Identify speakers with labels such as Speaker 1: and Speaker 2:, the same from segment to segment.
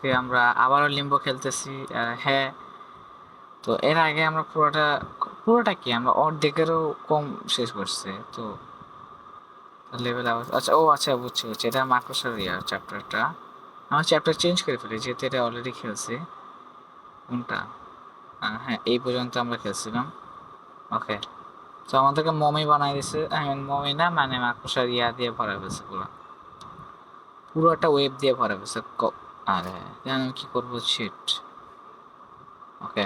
Speaker 1: আজকে আমরা আবারও লিম্বো খেলতেছি। হ্যাঁ, তো এর আগে আমরা পুরোটা কি আমরা অর্ধেকেরও কম শেষ করছি তো লেভেল। আচ্ছা, আচ্ছা, বুঝছি বুঝছি, এটা মাকড়সার চ্যাপ্টারটা। আমার চ্যাপ্টার চেঞ্জ করে ফেলি যেহেতু এটা অলরেডি খেলছি। কোনটা? হ্যাঁ, এই পর্যন্ত আমরা খেলছিলাম। ওকে, তো আমাদেরকে মমি বানাই দিছে। মমি না, মানে মাকড়সার দিয়ে ভরা ফেলছে পুরো একটা ওয়েব দিয়ে ভরা ফেলছে। আরে আমি কি করবো? শিট। ওকে,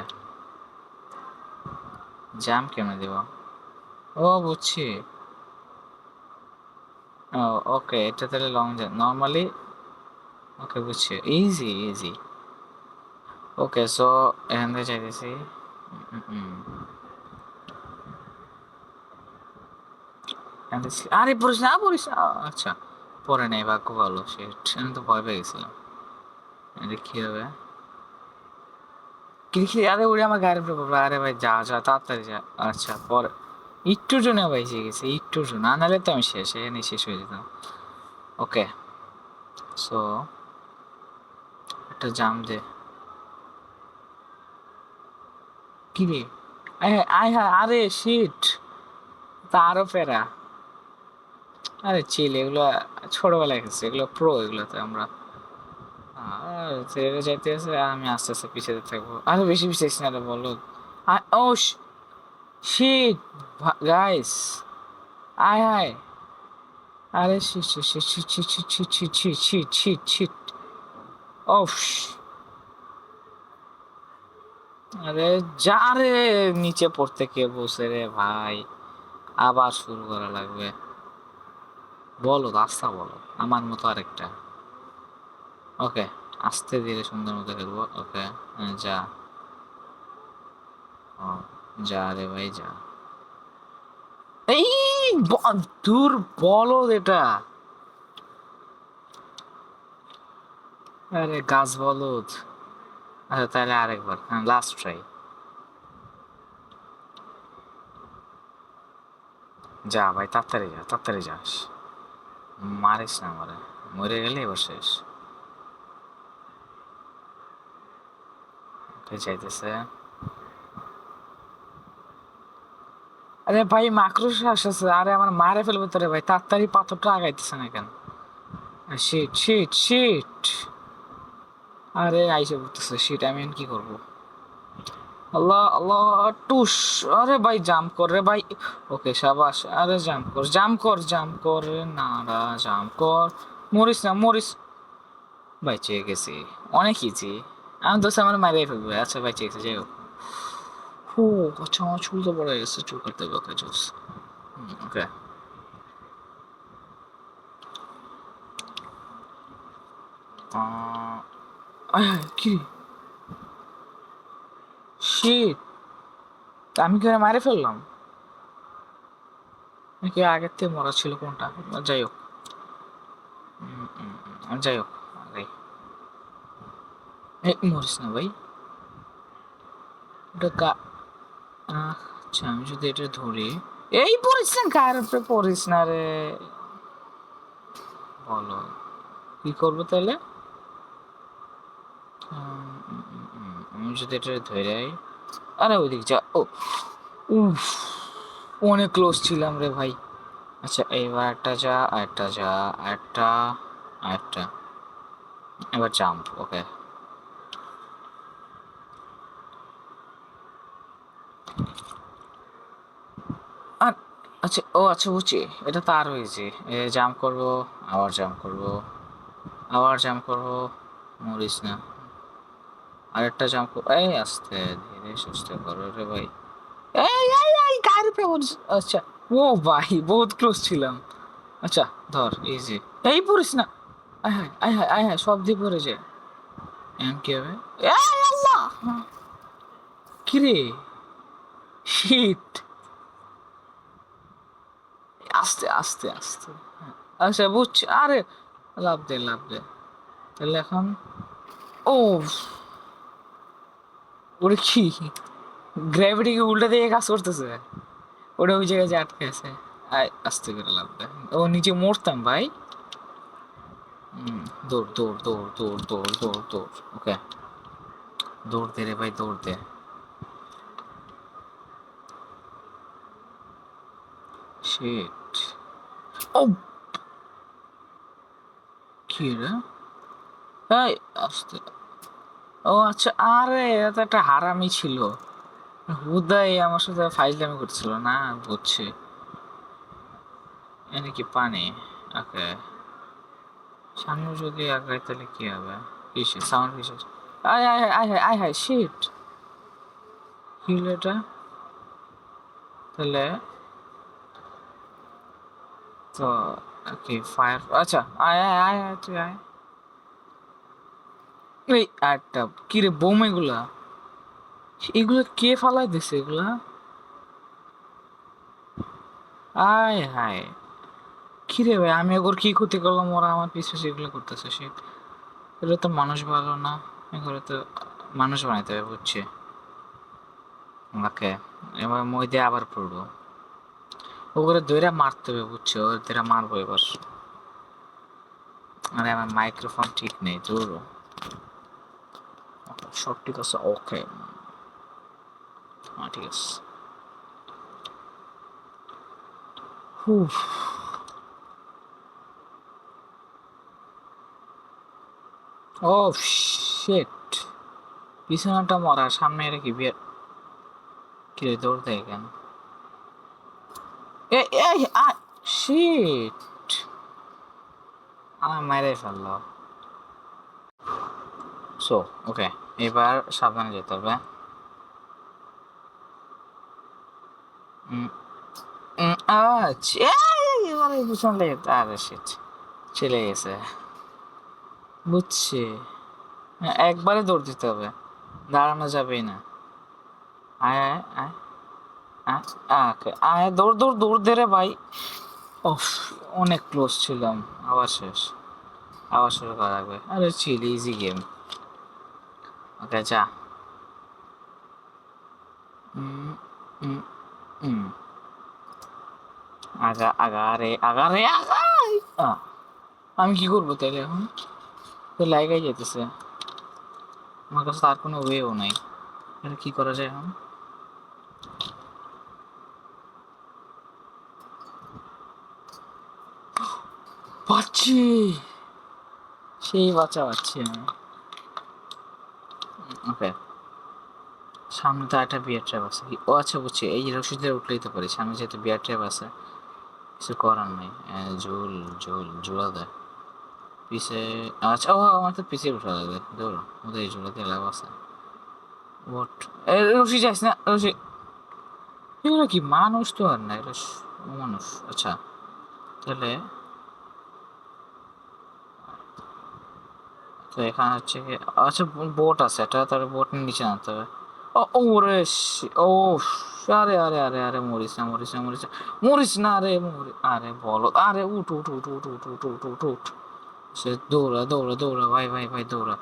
Speaker 1: জাম্প কেমনে দিব? বুঝছি। ও, ওকে, এটা তাহলে লং জাম্প নর্মালি। ওকে, বুঝছি, ইজি ইজি। ওকে, সো এখান থেকে চাইতেছি। আরে পড়িস না, পড়িস না। আচ্ছা, পরে নেই, ভাগ্য ভালো। শিট, আমি তো ভয় পেয়ে গেছিলাম। এটা কি হবে? কি আরে ওরে আমার গাড়ির উপরে পড়বে। আরে ভাই, যা যা তাড়াতাড়ি যা। আচ্ছা, পরে একটুর জন্য বাইচে গেছে, একটুর জন্য, না নাহলে তো আমি শেষ, এখানে শেষ হয়ে যেতাম। ওকে, সো একটা জাম দে। কি রে? আয় হ্যাঁ, আরে শিট, তারও ফেরা। আরে চিল, এগুলো ছোটবেলায় খেলছি, এগুলো প্রো, এগুলোতে আমরা ছেড়ে যাইতে আছে, আর আমি আস্তে আস্তে পিছিয়ে থাকবো। আরে বেশি পিছিয়েছি না রে, বলো। ও শিট গাইস, আয় আয়। আরে shit shit shit shit shit shit shit shit shit shit shit. ওফ, আরে যা রে, নিচে পড়তে কে বসে রে ভাই? আবার শুরু করা লাগবে। বলো রাস্তা বলো, আমার মতো আরেকটা। ওকে, আস্তে ধীরে সুন্দর মতো খেলবো। ওকে, যা। ও, যা রে ভাই যা। এই দূর, বলো এটা। আরে গাছ বলদ। আচ্ছা, তাহলে আরেকবার, হ্যাঁ, লাস্ট ট্রাই। যা ভাই, তাড়াতাড়ি যা, তাড়াতাড়ি যাস। মারিস না আমারে, মরে গেলে এবার শেষ। কে চাইতেছে? আরে ভাই, মাকড়সা আসছে। আরে আমার মারে ফেলবে তোরে ভাই, তাড়াতাড়ি পাথরটা আগাইতেছে না কেন? Sheet shit sheet. আরে আইসে পড়তেছে, শিট, আমি এখন কি করবো? আল্লাহ আল্লাহ, টুস। আরে ভাই, জাম্প কর রে ভাই। ওকে, সাবাস। আরে জাম্প কর, জাম্প কর, জাম্প কর রে, নাড়া, জাম্প কর। মরিস না, মরিস। ভাই চেয়ে গেছি, অনেক ইজি। আমি তো আমার মারিয়ে ফেলবো। আচ্ছা ভাই, চেয়েছে, যাই হোক। ও, আচ্ছা, আমার চুল তো বড় হয়ে গেছে, চুল কাটতে হবে। ওকে, জোস। ওকে, কি শিট, আমি কি ওরে মারে ফেললাম নাকি আগের থেকে মরা ছিল কোনটা? যাই হোক, যাই হোক। আরে মরিস না ভাই, ওটা আচ্ছা, আমি যদি এটা ধরি। এই পড়িস না, গায়ের উপরে পড়িস না রে। বলো কি করবো তাহলে? আমি যদি এটা ধরে। আরে ওইদিক যা। উফ, অনেক ক্লোজ ছিলাম রে ভাই। আচ্ছা, এইবার একটা যা, একটা যা, একটা, একটা। এবার জাম্প। ওকে, আর আচ্ছা, আচ্ছা, বুঝছি, এটা তার হয়েছে। জাম্প করবো, আবার জাম্প করবো, আবার জাম্প করবো। মরিস না। আরেকটা জাম্প করবো। এই আস্তে ধীরে সুস্থে করো রে ভাই। এই গাড়ি উপরে পড়িস। আচ্ছা, ও ভাই, বহুত ক্লোজ ছিলাম। আচ্ছা, ধর, ইজি। এই পড়িস না। আয় হায়, আয় হায়, আয় হায়, সব দিয়ে পড়ে যায়। এম কি হবে? আল্লাহ, কিরে, শিট। আস্তে আস্তে আস্তে। আচ্ছা, বুঝছি। আরে লাভ দে, লাভ দে। তাহলে এখন, ও, ওটা কি? গ্র্যাভিটি কি উল্টা দিকে কাজ করতেছে? ওটা ওই জায়গায় যে আটকে আছে। আস্তে করে লাভ দেয়। ও, নিচে মরতাম ভাই। দৌড় দৌড় দৌড় দৌড় দৌড় দৌড় দৌড় ওকে দৌড় দে রে ভাই দৌড় দে শিট ও কি রে এই আস্তে ও আচ্ছা আরে এটা একটা হারামি ছিল হুদাই আমার সাথে ফাইজলামি করছিল না বুঝছি এনে কি পানি ওকে সামনে যদি আগাই তাহলে কি হবে কিসে সাউন্ড কিসে আয় আয় আয় আয় আয় আয় শিট কি হলো এটা তাহলে তো কি ফায়ার আচ্ছা আয় আয় আয় আয় তুই আয় এই একটা কি রে বোম এগুলা এগুলো কে ফালাই দিছে এগুলা আয় হায় কি রে ভাই আমি ওর কি ক্ষতি করলাম ওরা আমার পিছু সেগুলো করতেছে সে এগুলো তো মানুষ ভালো না এগুলো তো মানুষ বানাইতে হবে বুঝছি ওকে এবার মই দিয়ে আবার পড়বো ওগুলো দইরা মারতে হবে বুঝছো ওর দইরা মারবো এবার আরে আমার মাইক্রোফোন ঠিক নেই দূর সব ঠিক আছে ওকে হ্যাঁ ঠিক আছে হুফ ও শিট পিছনটা মরা সামনে এটা কি বিয়ে কি রে দৌড় দেয় কেন এই শিট আমার মেরে ফেললো সো ওকে এবার সাবধানে যেতে হবে আচ্ছা এবারে পিছন লেগে আরে শিট চলে গেছে বুঝছি একবারে দৌড় দিতে হবে দাঁড়ানো যাবেই না আয় আয় আয় আয় আয় দৌড় দৌড় দৌড় দে রে ভাই ওফ অনেক ক্লোজ ছিলাম আবার শেষ আবার শুরু করা লাগবে আরে চিল ইজি গেম ওকে যা আগা আগারে আগারে আগাই আমি কি করবো তাহলে এখন তো লাইগাই যেতেছে আমার কাছে তার কোনো ওয়েও নাই এটা কি করা যায় এখন পাচ্ছি সেই বাচ্চা পাচ্ছি আমি ওকে সামনে তো একটা বিয়ার ট্র্যাপ আছে ও আচ্ছা বুঝছি এই রশিদের উঠলেই তো পারি সামনে যেহেতু বিয়ার ট্র্যাপ আছে কিছু করার নেই ঝুল ঝুল ঝুলা দেয় পিছে আচ্ছা ও আমার তো পিছিয়ে উঠা লাগবে দৌড়ো ওদের এই ঝুলাতে লাভ আছে ওট রশি যাইস না রশি এগুলো কি মানুষ তো আর না এগুলো মানুষ আচ্ছা তাহলে তো এখানে হচ্ছে কি আচ্ছা বোট আছে এটা তাহলে বোট নিচে নামতে হবে ওরে ও আরে আরে আরে আরে মরিস না মরিস না মরিস না মরিস না আরে আরে বলো আরে উঠ উঠ উঠ উঠ উঠ উঠ উঠ উঠ উঠ সে দৌড়া দৌড়া দৌড়া ভাই ভাই ভাই দৌড়া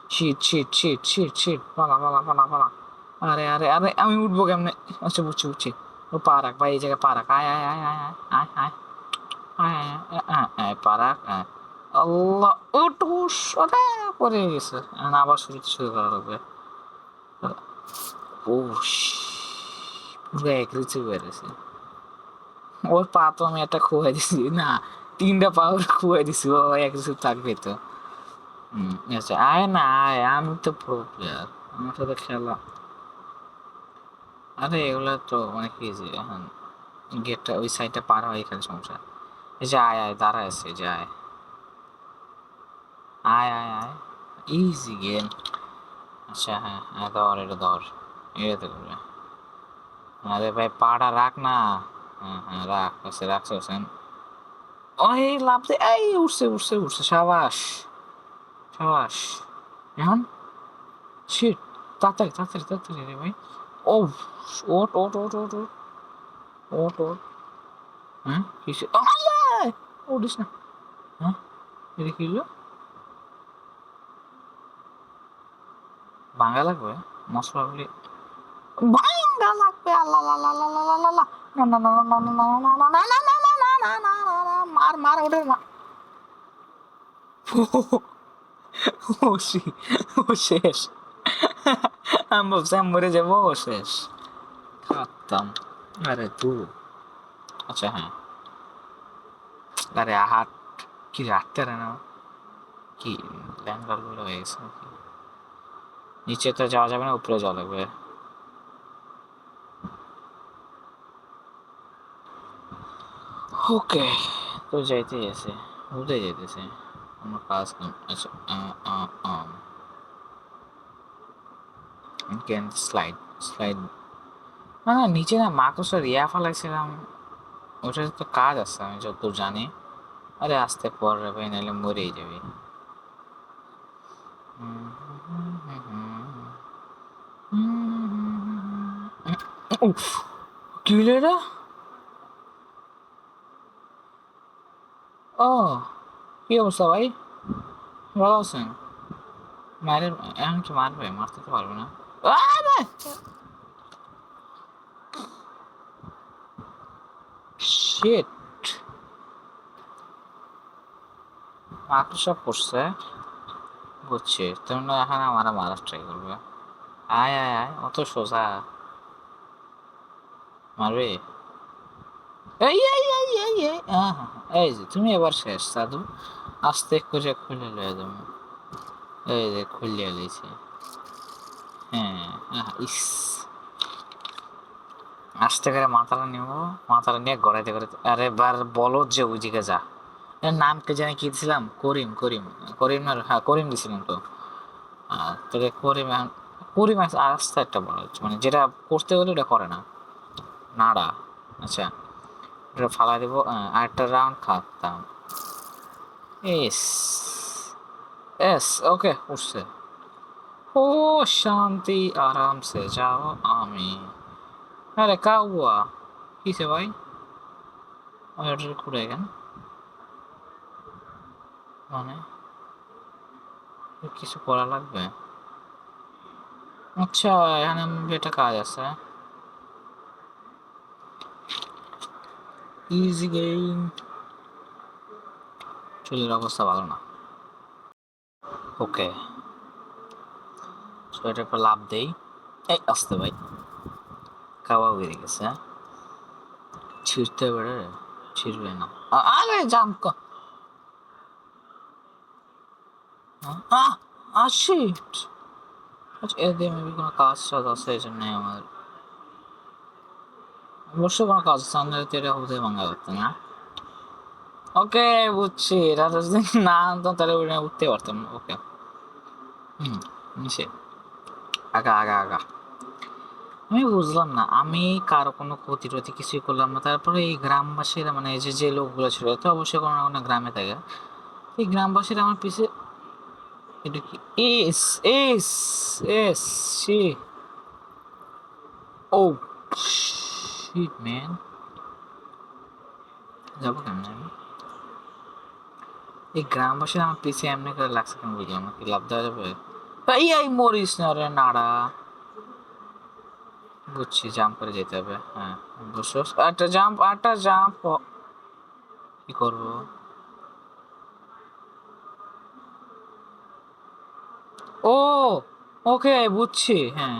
Speaker 1: sheet shit shit shit sheet পালা পালা পালা পালা আরে আরে আরে আমি উঠবো কেমনে আচ্ছা বুঝছি বুঝছি ও পা রাখ ভাই এই জায়গায় পা রাখ আয় আয় আয় আয় আয় আয় আয় আয় আয় পা রাখ আল্লাহ উঠ উস ওটা পরে গেছে আবার শুরু করা লাগবে ও পুরো অ্যাগ্রেসিভ হয়ে গেছে ওর পা তো আমি একটা খুয়াই দিছি না তিনটা পা ওর খুয়াই দিছি ও অ্যাগ্রেসিভ থাকবে তো আচ্ছা আয় না আয় আমি তো প্রো প্লেয়ার আমার সাথে খেলা আরে এগুলো তো অনেক ইজি এখন গেটটা ওই সাইডটা পার হয় এখানে সমস্যা এই যে আয় আয় দাঁড়ায় আছে যে আয় আয় আয় আয় ইজি গেম আচ্ছা হ্যাঁ হ্যাঁ ধর এটা ধর এটাতে করবে আরে ভাই পাটা রাখ না হ্যাঁ হ্যাঁ রাখ আছে রাখছে হোসেন ওই লাভ দে এই উঠছে উঠছে উঠছে সাবাস সাবাস এখন শিট তাড়াতাড়ি তাড়াতাড়ি তাড়াতাড়ি রে ভাই ও ওট ওট ওট ওট ওট ওট ওট হ্যাঁ কিসে উঠিস না হ্যাঁ এটা কি হলো ভাঙা লাগবে মশলা বলি ভাঙা লাগবে আল্লাহ লা লা লা লা লা লা লা না না না না না না না না না না না না না না না মার মার ওদের মার ও সি, ও শেষ। আমি ভাবছি আমি মরে যাবো, ও শেষ। খাতাম। আরে তুই, আচ্ছা হ্যাঁ, আরে হাট, কি রে হাঁটতে পারে না? কি ল্যান্ডার গুলো হয়ে গেছে নাকি? নিচে তো যাওয়া যাবে না, উপরে যাওয়া লাগবে। ওকে, তো যাইতেই আছে, উঠে যেতেছে। আমার কাজ আচ্ছা, ক্যান স্লাইড, স্লাইড না না, নিচে না মাকড়সার ইয়া ফেলাইছিলাম, ওটার তো কাজ আছে আমি যতদূর জানি। আরে আসতে পর রে ভাই, নাহলে মরেই যাবি। উফ, কি হলো এটা? ও, কি অবস্থা ভাই, ভালো আছেন? মায়ের এখন কি মারবে? মারতে তো পারবে না। শিট, মাকড়সা পড়ছে, বুঝছি। তুমি এখন আমার মারার ট্রাই করবে। আয় আয় আয়, অত সোজা মারবে? এই এই এই এই এই এই যে তুমি এবার শেষ সাধু, আস্তে করে খুলে লয়ে যাবো। এই যে খুলে লিয়েছি। হ্যাঁ, ইস, আস্তে করে মাথাটা নিব, মাথাটা নিয়ে গড়াইতে গড়াইতে, আরে বার বলো যে ওই দিকে যা। এর নাম কে জানি কি দিছিলাম, করিম, করিম, করিম না, হ্যাঁ করিম দিছিলাম তো। তোকে করিম করিম আস্তে একটা বলা হচ্ছে, মানে যেটা করতে হলে ওটা করে না, নাড়া। আচ্ছা, এটা ফালাই দেবো, আরেকটা রাউন্ড খাতাম। এস, এস, ওকে উঠছে। ও শান্তি, আরাম সে যাও আমি। আরে কাউয়া, কিসে ভাই? ওটা ঘুরে গেন, মানে কিছু করা লাগবে? আচ্ছা, এখানে একটা কাজ আছে। Easy game. চুলের অবস্থা ভালো না। ওকে, তো এটা একটা লাভ দেই। এই আসতে ভাই, কাওয়া বেরিয়ে গেছে। ছিঁড়তে পারে, ছিঁড়বে না। আরে জাম্প, শিট। আচ্ছা, এর দিয়ে মেবি কোনো কাজ টাজ আছে, এই জন্য আমার অবশ্যই কোনো কাজ আছে, আমাদের তো এটা হতে ভাঙা যাচ্ছে না। ওকে, বুঝছি, এটা তো যদি না আনতাম তাহলে উঠতে পারতাম না। ওকে, হুম, নিচে, আগা আগা আগা। আমি বুঝলাম না, আমি কারো কোনো ক্ষতি টতি কিছুই করলাম না, তারপরে এই গ্রামবাসীরা, মানে এই যে যে লোকগুলো ছিল, তো অবশ্যই কোনো না কোনো গ্রামে থাকে, এই গ্রামবাসীরা আমার পিছে। এটা কি? এস, এস, এস, সি, ও শিট ম্যান, যাবো কেমন আমি? এই গ্রামবাসীরা আমার পিছে এমনি করে লাগছে কেন বুঝলাম না, কি লাভ দেওয়া যাবে? এই এই মরিস না রে নাড়া। বুঝছি, জাম্প করে যেতে হবে, হ্যাঁ। বুঝছো, একটা জাম্প, একটা জাম্প। কি করবো? ও, ওকে বুঝছি, হ্যাঁ।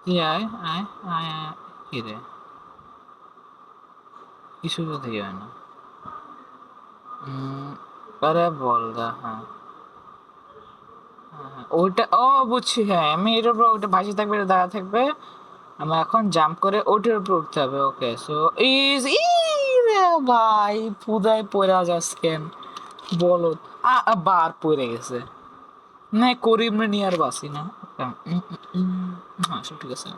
Speaker 1: কি আয় আয় আয় আয়, কি রে, কিছু তো দিয়ে হয় না। আরে বল দা, হ্যাঁ হ্যাঁ, ওইটা, ও বুঝছি, হ্যাঁ আমি এটার উপর, ওইটা ভাসি থাকবে, এটা দাঁড়া থাকবে, আমার এখন জাম্প করে ওইটার উপর উঠতে হবে। ওকে, সো ইজ ই রে ভাই, পুদায় পড়া যাস কেন, বলো। বার পড়ে গেছে, না করিম রে নিয়ে আর বাসি না। হ্যাঁ সব ঠিক আছে।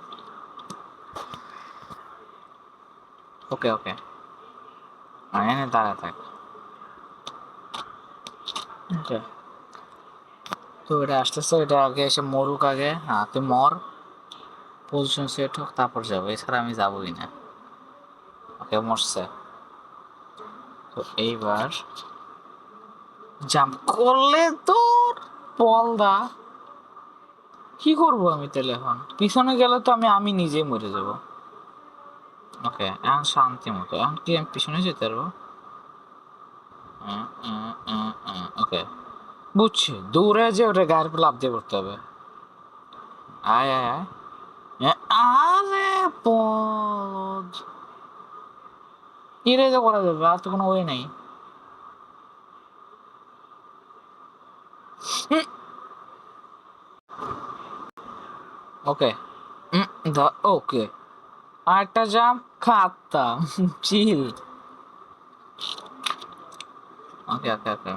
Speaker 1: ওকে ওকে, এনে দাঁড়া থাক। ওকে, তো এটা আসতেছে, এটা আগে এসে মরুক আগে, হ্যাঁ তুই মর, পজিশন সেট হোক, তারপর যাবো, এছাড়া আমি যাবোই না। ওকে মরছে, তো এইবার জাম্প করলে তোর পলদা, কি করবো আমি তাহলে? এখন পিছনে গেলে তো আমি আমি নিজেই মরে যাব। ওকে, এখন শান্তি মতো, এখন কি আমি পিছনে যেতে পারবো? ওকে, ওকে, বুঝছি। দৌড়ে যে ওটা গায়ের উপর লাফ দিয়ে পড়তে হবে। আয় আয় আয়। আরে বলদ, এটাই তো করা যাবে, আর তো কোনো ওয়ে নেই। ওকে, ওকে, আরেকটা জাম খাতাম। চিল। ওকে ওকে ওকে,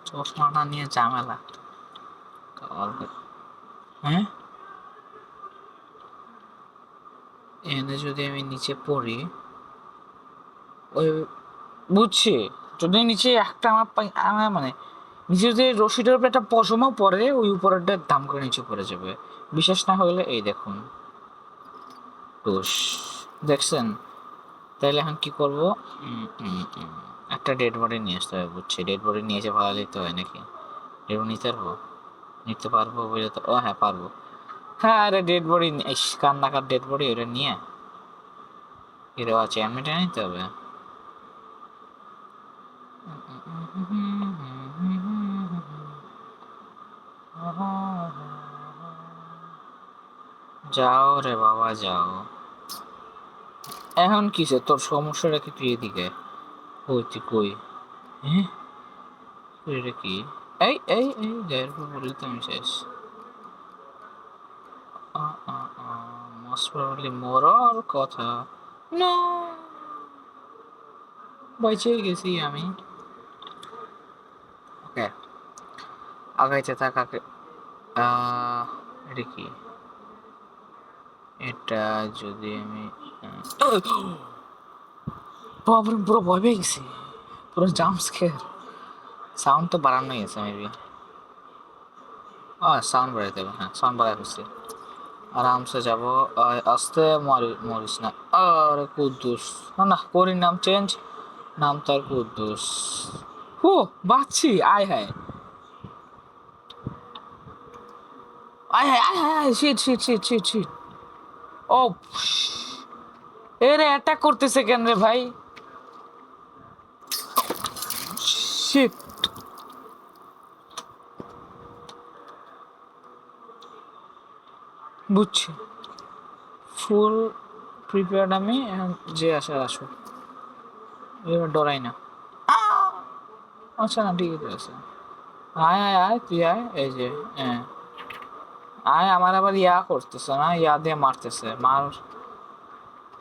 Speaker 1: চশমাটা নিয়ে ঝামেলা। হ্যাঁ, এখানে যদি আমি নিচে পড়ি, ওই বুঝছি, যদি নিচে একটা আমার মানে নিচে যদি রশিটার উপরে একটা পশমও পড়ে, ওই উপরেরটা দাম করে নিচে পড়ে যাবে। বিশেষ না হলে এই দেখুন, টুস, দেখছেন? তাহলে এখন কি করবো? একটা ডেড বডি নিয়ে আসতে হবে, বুঝছি। ডেড বডি নিয়ে এসে ভালো দিতে হয় নাকি? ডেড বডি নিতে পারবো? নিতে পারবো বলে তো, ও হ্যাঁ পারবো। হ্যাঁ, আরে ডেড বডি, কান্নাকার ডেড বডি, ওটা নিয়ে হিরো আছে এমনিটা নিতে হবে। যাও রে বাবা যাও। এখন কিসে তোর সমস্যাটা কি? তুই এদিকে কই, তুই কই? হ্যাঁ, এটা কি? এই এই এই গায়ের উপর বললে তো আমি শেষ। মোস্ট প্রবাবলি মরার কথা না, বেঁচে গেছি আমি। ওকে, আগাইতে থাকাকে এটা কি? এটা যদি আমি বাবরে, পুরো ভয় পেয়ে গেছি, পুরো জাম্প স্কেয়ার। সাউন্ড তো বাড়ানো গেছে মেবি। সাউন্ড বাড়াইতে হবে, হ্যাঁ সাউন্ড বাড়াই ফেলছি। আরামসে যাব, আস্তে মরিস না। আরে কুদ্দুস, না না, করি নাম চেঞ্জ, নাম তার কুদ্দুস। হো, বাচ্চি, আয় হায় আয় হায় আয় হায় আয়, shit shit shit shit shit. ও, এরে অ্যাটাক করতেছে কেন রে ভাই? শিট, বুঝছি। ফুল প্রিপেয়ার্ড আমি, এখন যে আসার আসুক, এবার ডরাই না। আচ্ছা না, ঠিকই তো আছে। আয় আয় আয়, তুই আয়, এই যে, হ্যাঁ আয়। আমার আবার ইয়া করতেছে না, ইয়া দিয়ে মারতেছে, মার,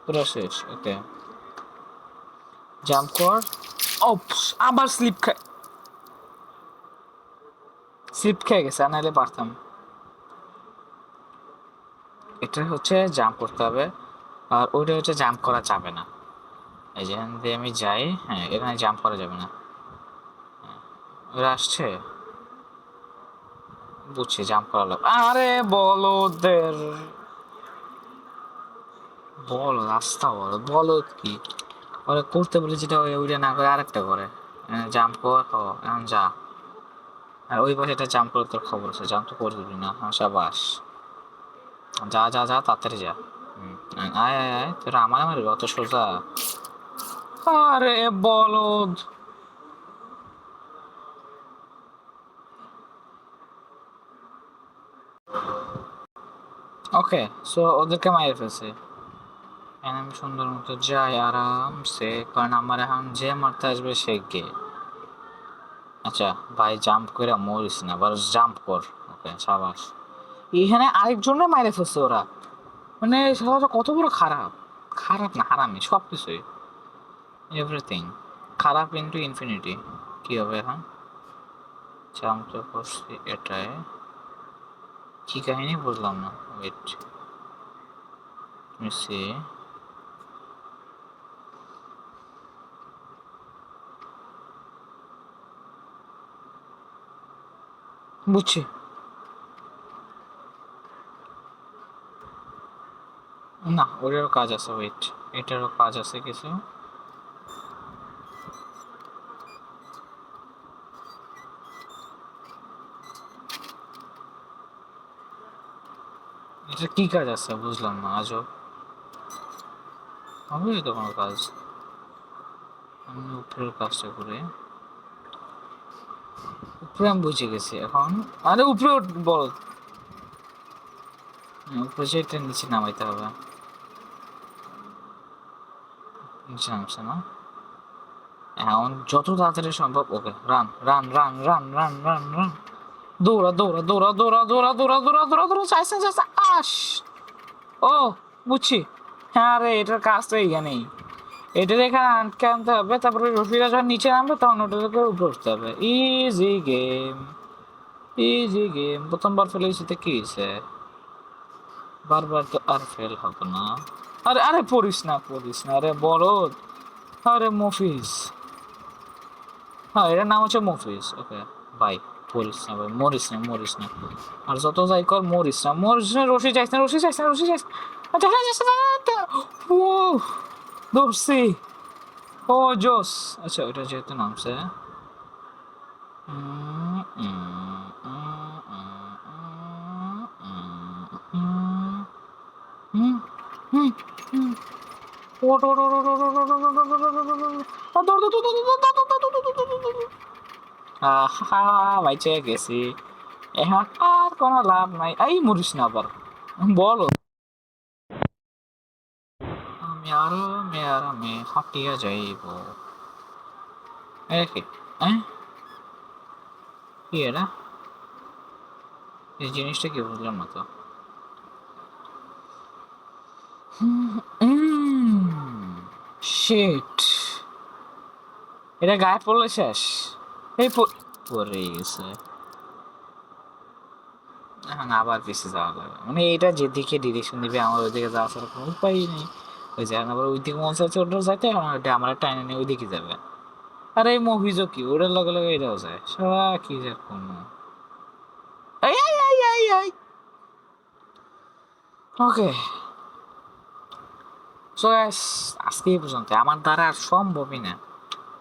Speaker 1: পুরো শেষ। ওকে, জাম্প কর। ও, আবার স্লিপ খেয়ে গেছে, নাহলে পারতাম। এটা হচ্ছে জাম্প করতে হবে, আর ওইটা হচ্ছে জাম্প করা যাবে না। এই যে এখান দিয়ে আমি যাই, হ্যাঁ এখানে জাম্প করা যাবে না। ওরা আসছে, বুঝছি, জাম্প করা লাগবে। আরে বলদের, বল রাস্তা, বল বলো কি ওরা করতে বলে, যেটা ওইটা না করে আরেকটা করে। জাম্প কর, এখন যা। আর ওই পাশে এটা জাম্প করে তোর খবর আছে, জাম্প তো করে দিবি না? হ্যাঁ সাবাস, যা যা যা, তাড়াতাড়ি যা। আয় আয় আয়, তোরা আমার মারবি অত সোজা? আরে বলদ। ওকে, সো ওদেরকে মাইরে ফেলছে। আমি সুন্দর মতো যাই আরামসে, কারণ আমার এখন যে মারতে আসবে সে গে। আচ্ছা ভাই, জাম্প করে মরিস না, আবার জাম্প কর। ওকে সাবাস। এখানে আরেকজনে মাইরে ফেলছে ওরা, মানে সবাই কত বড় খারাপ। খারাপ না, হারামি সব কিছুই, এভরিথিং খারাপ ইন্টু ইনফিনিটি। কি হবে এখন? জাম্প তো করছি এটাই, কি কাহিনী বুঝলাম না। ওয়েট, সি, বুঝছি। না, ওটারও কাজ আছে, ওয়েট, এটারও কাজ আছে কিছু। এটা কি কাজ আছে বুঝলাম না, আজব। হবে তো কোনো কাজ, আমি উপরের কাজটা করে। উপরে আমি বুঝে গেছি এখন। আরে উপরে বল, উপরে যেটা নিচে নামাইতে হবে। নিচে নামছে না এখন, যত তাড়াতাড়ি সম্ভব। Okay, run run run run run run run, দৌড়া দৌড়া দৌড়া দৌড়া দৌড়া দৌড়া দৌড়া দৌড়া দৌড়া, চাইছে চাইছে, আস। ও, বুঝছি। হ্যাঁ রে, এটার কাজ তো এইখানেই। এটার এখানে আটকে আনতে হবে, তারপরে রশিটা যখন নিচে নামবে তখন ওটাকে উপরে উঠতে হবে। Easy game, easy game. প্রথমবার ফেলে গেছি কি হয়েছে, বারবার তো আর ফেল হবে না। আরে আরে, পড়িস না পড়িস না, আরে বলদ। আরে মফিস, হ্যাঁ এটার নাম হচ্ছে মফিস। ওকে ভাই, পড়িস না ভাই, মরিস না মরিস না। আর যত যাই কর, মরিস না মরিস না। রশি যাইস না, রশি যাইস না, রশি যাইস না। দেখা যাচ্ছে না। ও, ধরছি। ও জোস। আচ্ছা, ওটা যেহেতু নামছে, উম, উম, উম, উম, উম, উম, উম, উম। ওঠ, ওঠ, ওঠ, ওঠ, ওঠ, ওঠ, ওঠ, ওঠ, ওঠ, ওঠ, ওঠ, ওঠ, ওঠ, ওঠ। আর দৌড়, দৌড়, দৌড়, দৌড়, দৌড়, দৌড়, দৌড়, দৌড়, দৌড়, দৌড়, দৌড়, দৌড়। আহা, বাইচে গেছি। এখন আর কোনো লাভ নাই। এই মরিস না আবার, বলো। আমি আরো মেয়ারামে হাঁটিয়া যাইব। কি, হ্যাঁ, কি এটা, এই জিনিসটা কি বুঝলাম না তো। শিট, এটা গায়ে পড়লে শেষ। এই পড়ে গেছে। এখন আবার পিছিয়ে যাওয়া লাগবে, মানে এটা যেদিকে ডিরেকশন দিবে আমার ওইদিকে যাওয়া ছাড়া কোনো উপায়ই নেই। ওই যে এখন আবার ওইদিকে মন চাইছে ওটার যাইতে, এখন ওইটা আমার টাইনে নিয়ে ওইদিকে যাবে। আর এই মুভিজও কি, ওটার লগে লগে এটাও যায়, সারা কি যে কোনো। এই এই এই এই এই, ওকে। সো গাইস, আজকে এই পর্যন্ত। আমার দ্বারা আর সম্ভবই না।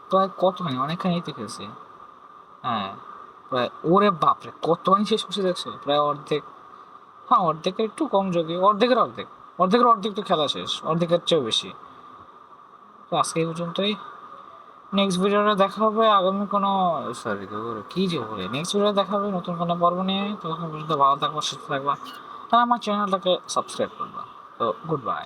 Speaker 1: প্রায় কতখানি, অনেকখানি তো খেলছি। হ্যাঁ, প্রায়, ওরে বাপরে, কতখানি শেষ করছি দেখছো, প্রায় অর্ধেক। হ্যাঁ, অর্ধেকের একটু কম, যোগী অর্ধেকের অর্ধেক। অর্ধেকের অর্ধেক তো খেলা শেষ, অর্ধেকের চেয়েও বেশি। তো আজকে এই পর্যন্তই। নেক্সট ভিডিওটা দেখা হবে আগামী কোনো, সরি কি যে বলে, নেক্সট ভিডিও দেখা হবে নতুন কোনো পর্ব নিয়ে। তখন পর্যন্ত ভালো থাকবা, সুস্থ থাকবা, আর আমার চ্যানেলটাকে সাবস্ক্রাইব করবা। তো গুড বাই।